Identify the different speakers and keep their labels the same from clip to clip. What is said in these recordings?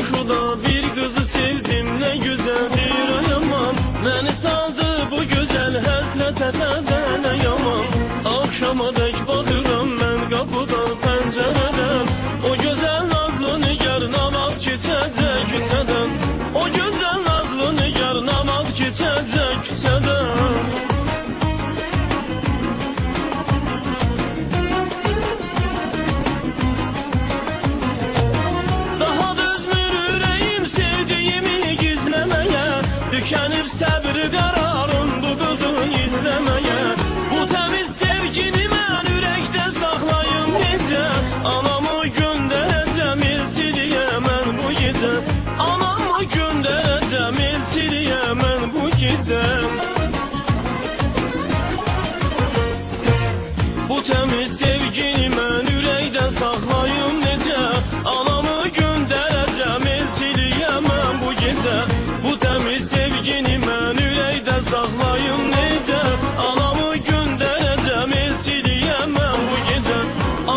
Speaker 1: Şuşuda bir kızı sevdim, ne güzeldir ay aman. Beni saldı bu güzel həsrətə ne yaman. Akşama dek bakıram ben kapıdan pencereden. O güzel nazlı nigar namaz keçəcək küçədən. O güzel nazlı nigar namaz keçəcək küçədən. Tükenip səbri qararım bu qızı izləməyə. Bu təmiz sevgini mən ürəkdə saxlayım necə. Anamı göndərəcəm elçiliyə mən bu gecə. Anamı göndərəcəm elçiliyə mən bu gecə. Bu təmiz sevgini mən ürəkdə saxlayım necə. Anamı göndərəcəm elçiliyə mən bu gecə. Bu təmiz sevgini mən ürəkdə saxlayım necə. Anamı göndərəcəm elçiliyə mən bu gecə.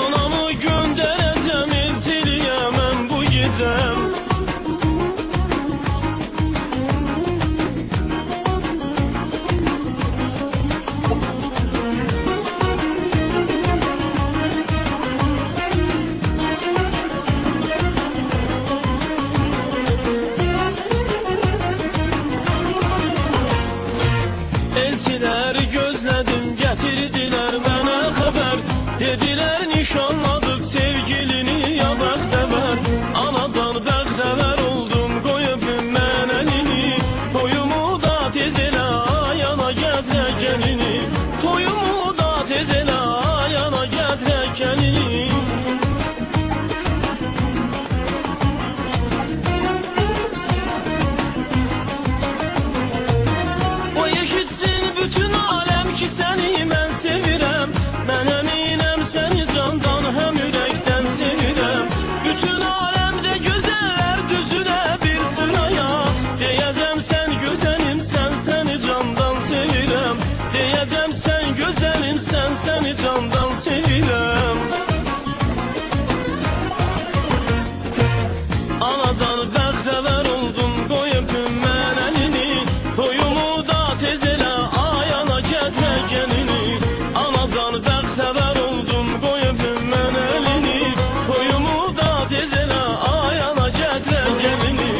Speaker 1: Anamı göndərəcəm elçiliyə mən bu gecə. Elçiləri gözlədim, gətirdilər mənə xəbər. Dedilər nişanladık sevgilini ya bəxtəvər. Anacan bəxtəvər oldum, qoyubum mən əlini. Toyumu da tez elə ayana gətirə gəlini. Toyumu da tez elə ayana gətirə gəlini. Bütün alem ki seni mən sevirəm. Mən əminəm səni candan həm ürəkdən sevirəm. Bütün aləmdə gözəllər düzülə bir sıraya. Deyəcəm sən gözəlimsən, səni candan sevirəm. Deyəcəm sən gözəlimsən, səni candan sevirəm. Anacan bəxtəvər oldum, qoyubum mən əlini. Toyumu da tez elə gəlini. Anacan bəxtəvər oldum, qoyubum mən əlini. Toyumu da tez elə ayana gətirə gəlini.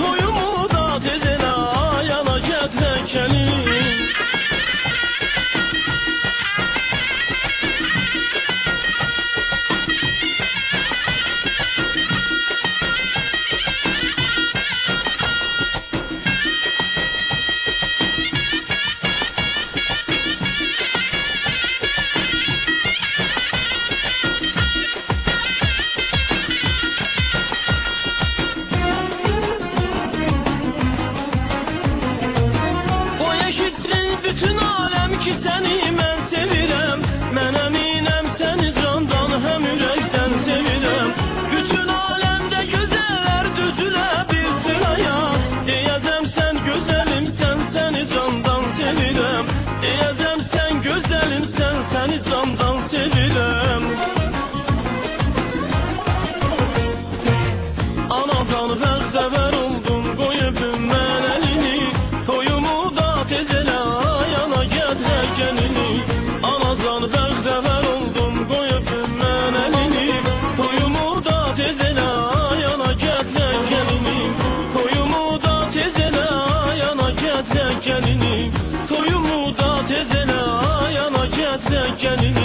Speaker 1: Toyumu da tez elə ayana gətirə gəlini. Bütün alem ki səni mən sevirəm. Mən əminəm səni candan həm ürəkdən sevirəm. Bütün aləmdə gözəllər düzülə bir sıraya. Deyəcəm sən gözəlimsən, səni candan sevirəm. Deyəcəm sən gözəlimsən, səni candan sevirəm. Anacan bəxtəvər oldum, qoyubum mən əlini. Toyumu da tez elə ayana gətirə gəlini. Anacan bəxtəvər oldum, qoyubum mən əlini. Toyumu da tez elə ayana gətirə gəlini. Toyumu da tez elə ayana gətirə gəlini. Toyumu da tez elə ayana gətirə gəlini.